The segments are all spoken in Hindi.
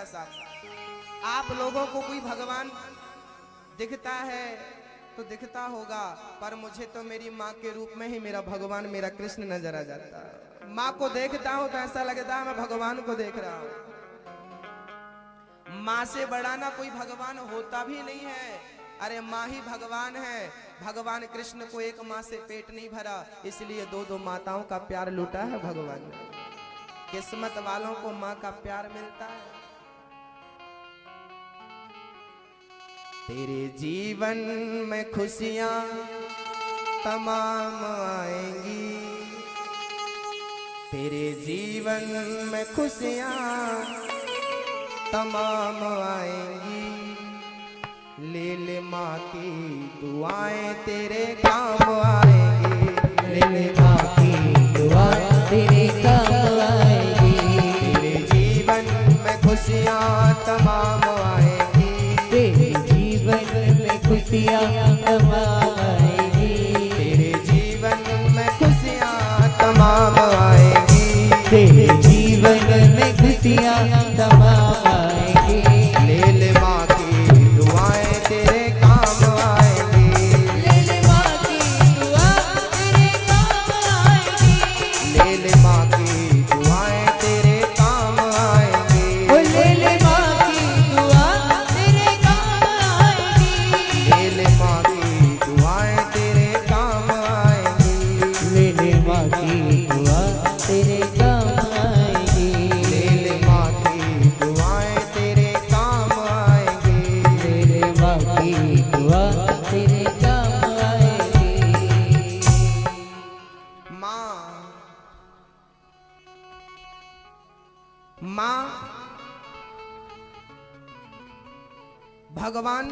सकता साहब। आप लोगों को कोई भगवान दिखता है तो दिखता होगा, पर मुझे तो मेरी माँ के रूप में ही मेरा भगवान, मेरा कृष्ण नजर आ जाता है। माँ को देखता हूँ तो ऐसा लगता है मैं भगवान को देख रहा हूँ। माँ से बड़ा ना कोई भगवान होता भी नहीं है। अरे माँ ही भगवान है। भगवान कृष्ण को एक माँ से पेट नहीं भरा, इसलिए दो दो माताओं का प्यार लूटा है भगवान ने। किस्मत वालों को माँ का प्यार मिलता है। तेरे जीवन में खुशियां तमाम आएंगी, तेरे जीवन में खुशियां तमाम आएंगी। ले ले माँ की दुआएं तेरे काम आएंगी, ले ले माँ की दुआएं तेरे काम आएंगी। तेरे जीवन में खुशियां तमाम आएंगी, तेरे जीवन में खुशियां तमाम आएंगी। तेरे जीवन में खुशियां तमाम आएंगी, तेरे जीवन में खुशियां तमाम आएंगी। ले ले माँ की दुआएं तेरे काम आएंगी, ले ले माँ की दुआएं तेरे काम आएंगी। ले ले माँ की दुआएं तेरे काम आएंगी, ले ले माँ की दुआएं तेरे काम आएंगी। ले ले माँ की दुआएं तेरे काम आएंगी, ले ले माँ की दुआएं तेरे काम आएंगी। ले ले माँ की दुआएं तेरे काम आएंगी, ले ले माँ की दुआएं तेरे काम आएंगी। माँ भगवान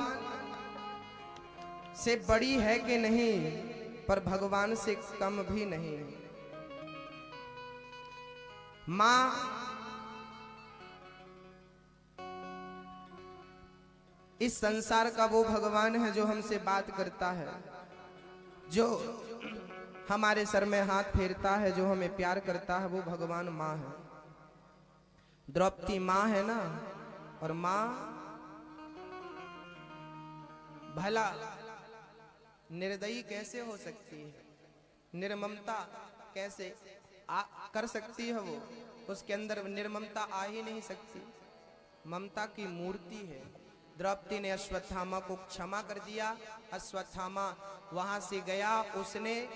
से बड़ी है कि नहीं, पर भगवान से कम भी नहीं। माँ इस संसार का वो भगवान है जो हमसे बात करता है, जो हमारे सर में हाथ फेरता है, जो हमें प्यार करता है, वो भगवान माँ है। द्रौपदी माँ है ना, और माँ भला निर्दयी कैसे हो सकती है, निर्ममता कैसे कर सकती है वो, उसके अंदर निर्ममता आ ही नहीं सकती। ममता की मूर्ति है। द्रौपदी ने अश्वत्थामा को क्षमा कर दिया। अश्वत्थामा वहां से गया, उसने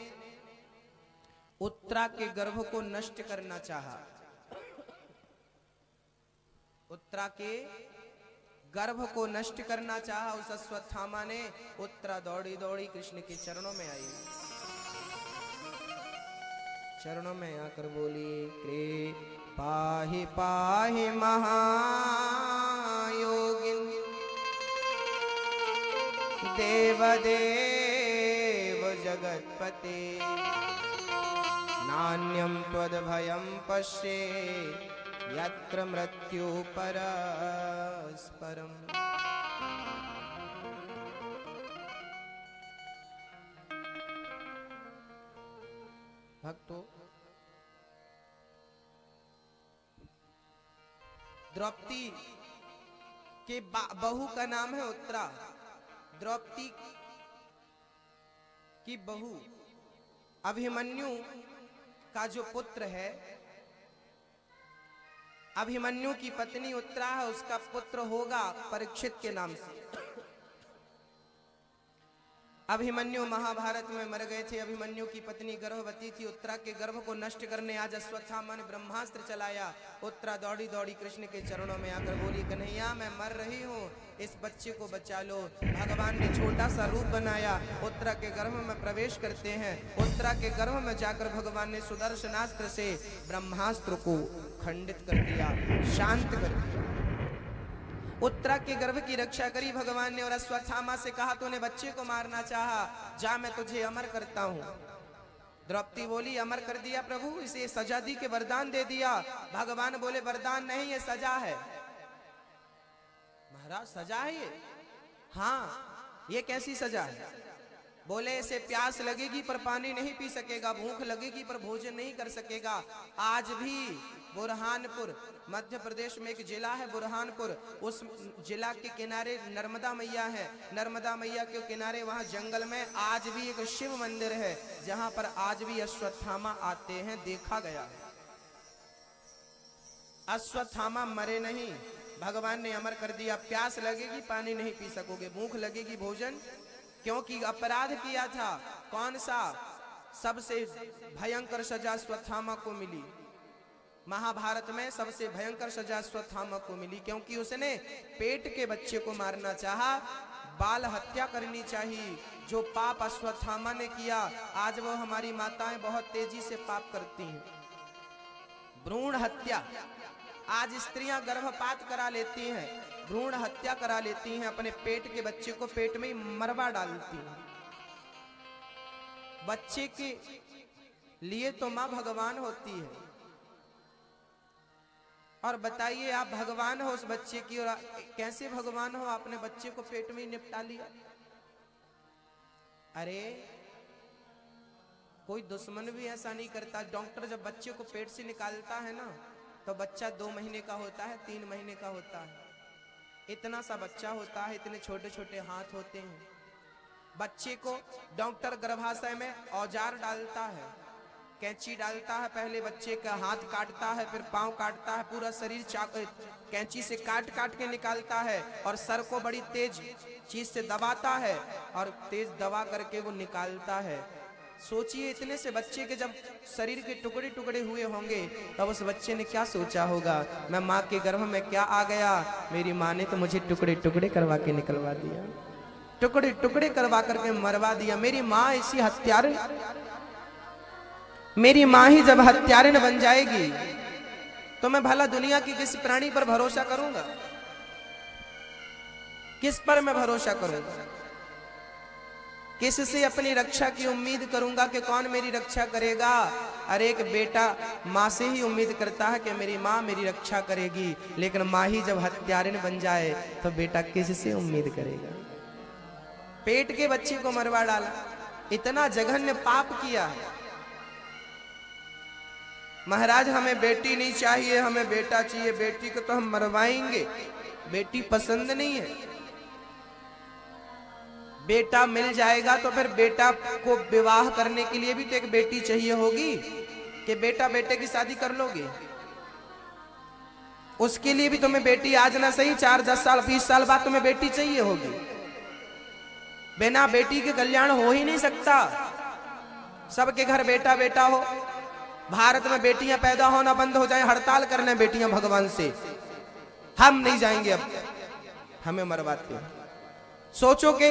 उत्तरा के गर्भ को नष्ट करना चाहा। उत्तरा के गर्भ को नष्ट करना चाहा उस अश्वत्थामा ने। उत्तरा दौड़ी दौड़ी कृष्ण के चरणों में आई, चरणों में आकर बोली, पाहि पाहि महायोगिन देवदेव जगत्पते, नान्यं त्वद्भयं पश्ये यत्र मृत्यु परस्परम्। भक्तों, द्रौपदी के बहू का नाम है उत्तरा। द्रौपदी की बहू अभिमन्यु का जो पुत्र है, अभिमन्यु की पत्नी उत्तरा है, उसका पुत्र होगा परीक्षित के नाम से। अभिमन्यु महाभारत में मर गए थे। अभिमन्यु की पत्नी गर्भवती थी। उत्तरा के गर्भ को नष्ट करने आज अश्वत्थामा ने ब्रह्मास्त्र चलाया। उत्तरा दौड़ी दौड़ी कृष्ण के चरणों में आकर बोली, कन्हैया मैं मर रही हूँ, इस बच्चे को बचा लो। भगवान ने छोटा सा रूप बनाया, उत्तरा के गर्भ में प्रवेश करते हैं। उत्तरा के गर्भ में जाकर भगवान ने सुदर्शनास्त्र से ब्रह्मास्त्र को खंडित कर दिया, शांत कर दिया। उत्तरा के गर्भ की रक्षा करी भगवान ने, और अश्वत्थामा से कहा तूने बच्चे को मारना चाहा, जा मैं तुझे अमर करता हूं। द्रौपदी बोली, अमर कर दिया प्रभु, इसे सजा दी के वरदान दे दिया। भगवान बोले, वरदान नहीं, ये सजा है। महाराज सजा है ये? हाँ, ये कैसी सजा है? बोले, इसे प्यास लगेगी पर पानी नहीं पी सकेगा, भूख लगेगी पर भोजन नहीं कर सकेगा। आज भी बुरहानपुर, मध्य प्रदेश में एक जिला है बुरहानपुर, उस जिला के किनारे नर्मदा मैया है। नर्मदा मैया के किनारे वहां जंगल में आज भी एक शिव मंदिर है, जहां पर आज भी अश्वत्थामा आते हैं, देखा गया। अश्वत्थामा मरे नहीं, भगवान ने अमर कर दिया। प्यास लगेगी पानी नहीं पी सकोगे, भूख लगेगी भोजन, क्योंकि अपराध किया था। कौन सा? सबसे भयंकर सजा अश्वत्थामा को मिली। महाभारत में सबसे भयंकर सजा अश्वत्थामा को मिली, क्योंकि उसने पेट के बच्चे को मारना चाहा, बाल हत्या करनी चाहिए। जो पाप अश्वत्थामा ने किया, आज वो हमारी माताएं बहुत तेजी से पाप करती हैं। भ्रूण हत्या, आज स्त्रियां गर्भपात करा लेती हैं, भ्रूण हत्या करा लेती हैं, अपने पेट के बच्चे को पेट में ही मरवा डालती हैं। बच्चे के लिए तो मां भगवान होती है, और बताइए आप भगवान हो उस बच्चे की, और कैसे भगवान हो, आपने बच्चे को पेट में ही निपटा लिया। अरे कोई दुश्मन भी ऐसा नहीं करता। डॉक्टर जब बच्चे को पेट से निकालता है ना, तो बच्चा 2 महीने का होता है, 3 महीने का होता है, इतना सा बच्चा होता है, इतने छोटे छोटे हाथ होते हैं। बच्चे को डॉक्टर गर्भाशय में औजार डालता है, कैंची डालता है, पहले बच्चे का हाथ काटता है, फिर पांव काटता है, पूरा शरीर कैंची से काट काट के निकालता है, और सर को बड़ी तेज चीज से दबाता है, और तेज दबा करके वो निकालता है। सोचिए, इतने से बच्चे के जब शरीर के टुकड़े टुकड़े हुए होंगे, तब उस बच्चे ने क्या सोचा होगा, मैं माँ के गर्भ में क्या आ गया, मेरी माँ ने तो मुझे टुकड़े टुकड़े करवा के निकलवा दिया, टुकड़े टुकड़े करवा करके मरवा दिया। मेरी माँ ऐसी हत्यारिन, मेरी माँ ही जब हत्यारिन बन जाएगी, तो मैं भला दुनिया की किस प्राणी पर भरोसा करूंगा? किस पर मैं भरोसा करूंगा? किससे अपनी रक्षा की उम्मीद करूंगा कि कौन मेरी रक्षा करेगा? अरे एक बेटा माँ से ही उम्मीद करता है कि मेरी माँ मेरी रक्षा करेगी, लेकिन माँ ही जब हत्यारिन बन जाए तो बेटा किससे उम्मीद करेगा? पेट के बच्चे को मरवा डाला, इतना जघन्य पाप किया है। महाराज हमें बेटी नहीं चाहिए, हमें बेटा चाहिए, बेटी को तो हम मरवाएंगे, बेटी पसंद नहीं है। बेटा मिल जाएगा तो फिर बेटा को विवाह करने के लिए भी तो एक बेटी चाहिए होगी, कि बेटा बेटे की शादी कर लोगे? उसके लिए भी तुम्हें बेटी आज ना सही 4, 10 साल 20 साल बाद तुम्हें बेटी चाहिए होगी। बिना बेटी के कल्याण हो ही नहीं सकता। सबके घर बेटा बेटा हो। भारत में बेटियां पैदा होना बंद हो जाए, हड़ताल करने बेटियां भगवान से, हम नहीं जाएंगे, अब हमें मरवाते हैं। सोचो कि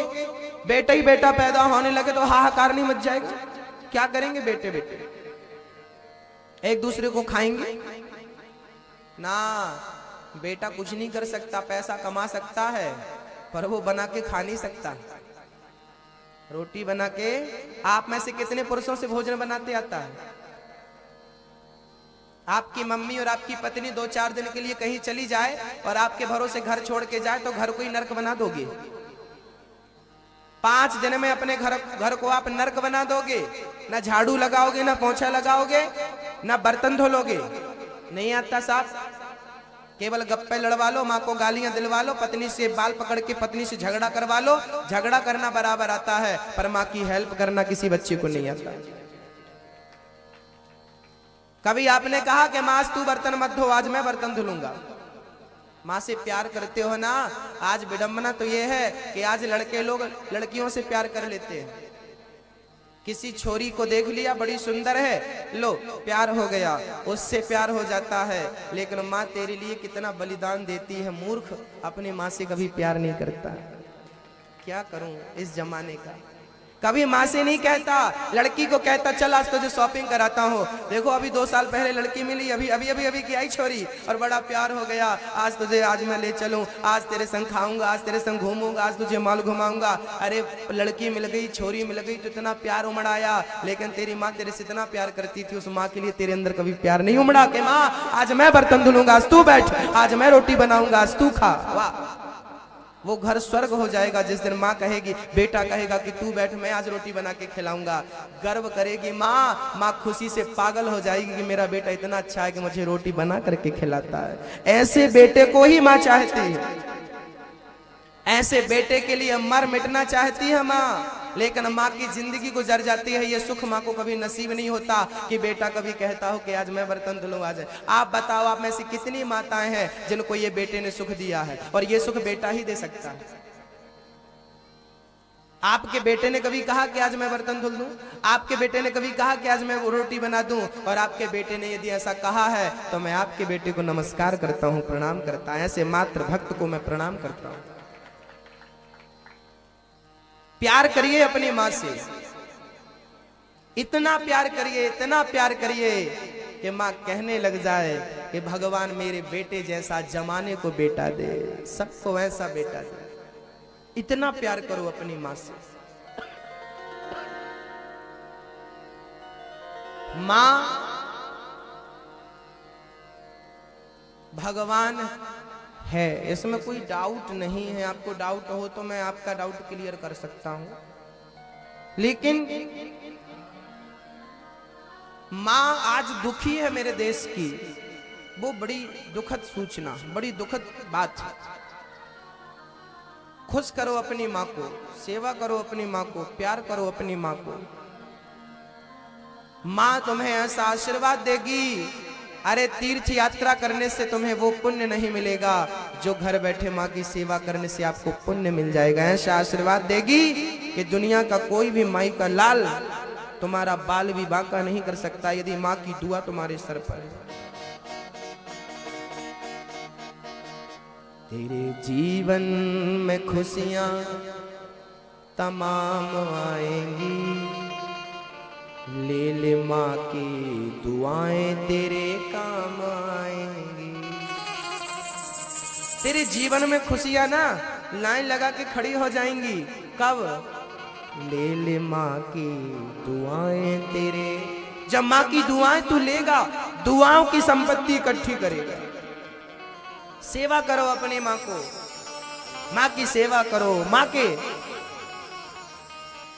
बेटा ही बेटा पैदा होने लगे तो हाहाकार नहीं मच जाएगा? क्या करेंगे बेटे बेटे? एक दूसरे को खाएंगे ना। बेटा कुछ नहीं कर सकता, पैसा कमा सकता है, पर वो बना के खा नहीं सकता। रोटी बना के, आप में से कितने पुरुषों से भोजन बनाते आता है? आपकी मम्मी और आपकी पत्नी 2-4 दिन के लिए कहीं चली जाए और आपके भरोसे घर छोड़ के जाए, तो घर को ही नर्क बना दोगे? 5 दिन में अपने घर को आप नर्क बना दोगे? ना झाड़ू लगाओगे, ना पोंछा लगाओगे, ना बर्तन धो लोगे। नहीं आता साहब, केवल गप्पे लड़वा लो, माँ को गालियां दिलवा लो, पत्नी से बाल पकड़ के पत्नी से झगड़ा करवा लो। झगड़ा करना बराबर आता है, पर माँ की हेल्प करना किसी बच्चे को नहीं आता। कभी आपने कहा कि माँ तू बर्तन मत धो, आज मैं बर्तन धुलूंगा? माँ से प्यार करते हो ना। आज विडंबना तो ये है कि आज लड़के लोग लड़कियों से प्यार कर लेते हैं। किसी छोरी को देख लिया, बड़ी सुंदर है, लो प्यार हो गया, उससे प्यार हो जाता है। लेकिन माँ तेरे लिए कितना बलिदान देती है। मूर्ख अपनी माँ से कभी प्यार नहीं करता। क्या करूं इस जमाने का। कभी माँ से नहीं कहता, लड़की को कहता चल आज तुझे शॉपिंग कराता हूँ। देखो अभी 2 साल पहले लड़की मिली, अभी अभी अभी अभी की आई छोरी, और बड़ा प्यार हो गया। आज मैं ले चलूं, आज तेरे संग खाऊंगा, आज तेरे संग घूमूंगा, आज तुझे मॉल घुमाऊंगा। अरे लड़की मिल गई, छोरी मिल गई तो इतना प्यार उमड़ आया। लेकिन तेरी माँ तेरे से इतना प्यार करती थी, उस माँ के लिए तेरे अंदर कभी प्यार नहीं उमड़ा कि माँ आज मैं बर्तन धुलूंगा, आज तू बैठ, आज मैं रोटी बनाऊंगा, आज तू खा। वाह, वो घर स्वर्ग हो जाएगा जिस दिन माँ कहेगी, बेटा कहेगा कि तू बैठ मैं आज रोटी बना के खिलाऊंगा। गर्व करेगी माँ, माँ खुशी से पागल हो जाएगी कि मेरा बेटा इतना अच्छा है कि मुझे रोटी बना करके खिलाता है। ऐसे बेटे को ही माँ चाहती है, ऐसे बेटे के लिए मर मिटना चाहती है माँ। लेकिन माँ की जिंदगी गुजर जाती है, ये सुख माँ को कभी नसीब नहीं होता कि बेटा कभी कहता हो कि आज मैं बर्तन धुलूं आज। आप बताओ, आप में से कितनी माताएं हैं जिनको ये बेटे ने सुख दिया है, और ये सुख बेटा ही दे सकता है। आपके बेटे ने कभी कहा कि आज मैं बर्तन धुल दूं? आपके बेटे ने कभी कहा कि आज मैं रोटी बना दूं? और आपके बेटे ने यदि ऐसा कहा है तो मैं आपके बेटे को नमस्कार करता हूं, प्रणाम करता हूं। ऐसे मातृ भक्त को मैं प्रणाम करता हूं। प्यार करिए अपनी माँ से, इतना प्यार करिए, इतना प्यार करिए कि माँ कहने लग जाए कि भगवान मेरे बेटे जैसा जमाने को बेटा दे, सबको वैसा बेटा दे। इतना प्यार करो अपनी माँ से। माँ भगवान है, इसमें कोई डाउट नहीं है। आपको डाउट हो तो मैं आपका डाउट क्लियर कर सकता हूं, लेकिन मां आज दुखी है मेरे देश की, वो बड़ी दुखद सूचना, बड़ी दुखद बात है। खुश करो अपनी मां को, सेवा करो अपनी मां को, प्यार करो अपनी मां को। मां तुम्हें ऐसा आशीर्वाद देगी, अरे तीर्थ यात्रा करने से तुम्हें वो पुण्य नहीं मिलेगा जो घर बैठे माँ की सेवा करने से आपको पुण्य मिल जाएगा। ऐसा आशीर्वाद देगी कि दुनिया का कोई भी माई का लाल तुम्हारा बाल भी बांका नहीं कर सकता यदि माँ की दुआ तुम्हारे सर पर है। तेरे जीवन में खुशियां तमाम आएंगी, ले ले माँ की दुआएं तेरे काम आएंगी। तेरे जीवन में खुशियां ना लाइन लगा के खड़ी हो जाएंगी। कब? ले ले माँ की दुआएं तेरे, जब माँ की दुआएं तू लेगा, दुआओं की संपत्ति इकट्ठी करेगा। सेवा करो अपनी माँ को, माँ की सेवा करो।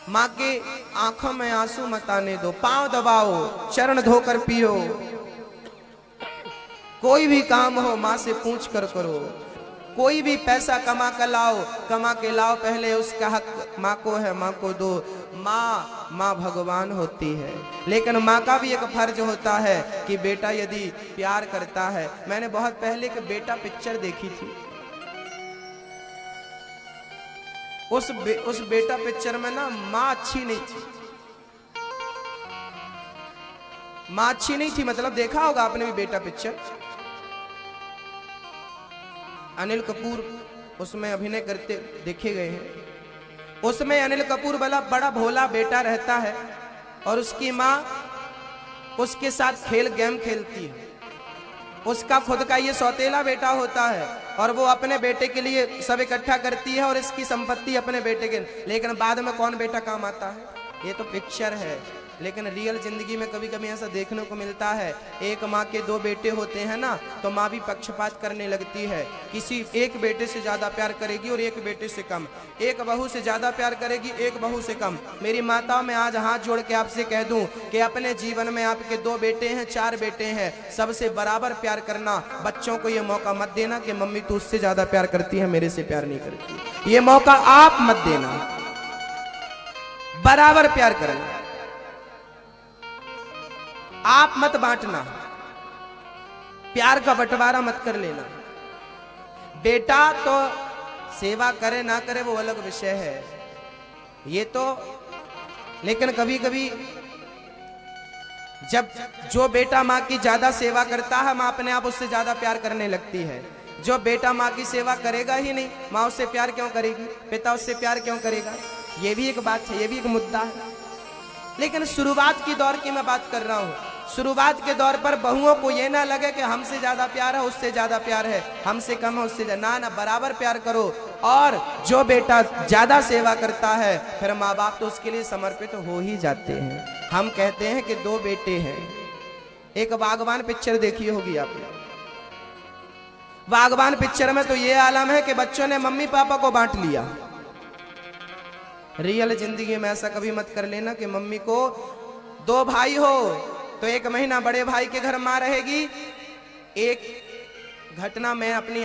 माँ के आंखों में आंसू मत आने दो, पांव दबाओ, चरण धोकर पियो। कोई भी काम हो माँ से पूछ कर करो। कोई भी पैसा कमा के लाओ, पहले उसका हक माँ को है, माँ को दो। माँ भगवान होती है, लेकिन माँ का भी एक फर्ज होता है कि बेटा यदि प्यार करता है। मैंने बहुत पहले एक बेटा पिक्चर देखी थी, उस बेटा पिक्चर में ना माँ अच्छी नहीं थी। माँ अच्छी नहीं थी मतलब देखा होगा आपने भी बेटा पिक्चर। अनिल कपूर उसमें अभिनय करते देखे गए हैं। उसमें अनिल कपूर वाला बड़ा भोला बेटा रहता है और उसकी माँ उसके साथ गेम खेलती है। उसका खुद का ये सौतेला बेटा होता है और वो अपने बेटे के लिए सब इकट्ठा करती है और इसकी संपत्ति अपने बेटे के। लेकिन बाद में कौन बेटा काम आता है? ये तो पिक्चर है, लेकिन रियल जिंदगी में कभी कभी ऐसा देखने को मिलता है। एक माँ के दो बेटे होते हैं ना, तो माँ भी पक्षपात करने लगती है। किसी एक बेटे से ज्यादा प्यार करेगी और एक बेटे से कम, एक बहू से ज्यादा प्यार करेगी, एक बहू से कम। मेरी माताओं, मैं आज हाथ जोड़ के आपसे कह दूं कि अपने जीवन में आपके 2 बेटे हैं, 4 बेटे हैं, सबसे बराबर प्यार करना। बच्चों को ये मौका मत देना कि मम्मी तू उससे ज्यादा प्यार करती है, मेरे से प्यार नहीं करती। ये मौका आप मत देना, बराबर प्यार करना, आप मत बांटना, प्यार का बंटवारा मत कर लेना। बेटा तो सेवा करे ना करे वो अलग विषय है, ये तो। लेकिन कभी कभी जब जो बेटा माँ की ज्यादा सेवा करता है, माँ अपने आप उससे ज्यादा प्यार करने लगती है। जो बेटा माँ की सेवा करेगा ही नहीं, माँ उससे प्यार क्यों करेगी? पिता उससे प्यार क्यों करेगा? ये भी एक बात है, ये भी एक मुद्दा है। लेकिन शुरुआत की दौर की मैं बात कर रहा हूँ। शुरुआत के दौर पर बहुओं को ये ना लगे कि हमसे ज्यादा प्यार है, उससे ज्यादा प्यार है, हमसे कम है, उससे ज्यादा। ना, बराबर प्यार करो। और जो बेटा ज्यादा सेवा करता है, फिर माँ बाप तो उसके लिए समर्पित हो ही जाते हैं। हम कहते हैं कि 2 बेटे हैं। एक बागवान पिक्चर देखी होगी आपने। बागबान पिक्चर में तो ये आलम है कि बच्चों ने मम्मी पापा को बांट लिया। रियल जिंदगी में ऐसा कभी मत कर लेना कि मम्मी को, 2 भाई हो तो 1 महीना बड़े भाई के घर मां रहेगी। एक घटना मैं अपनी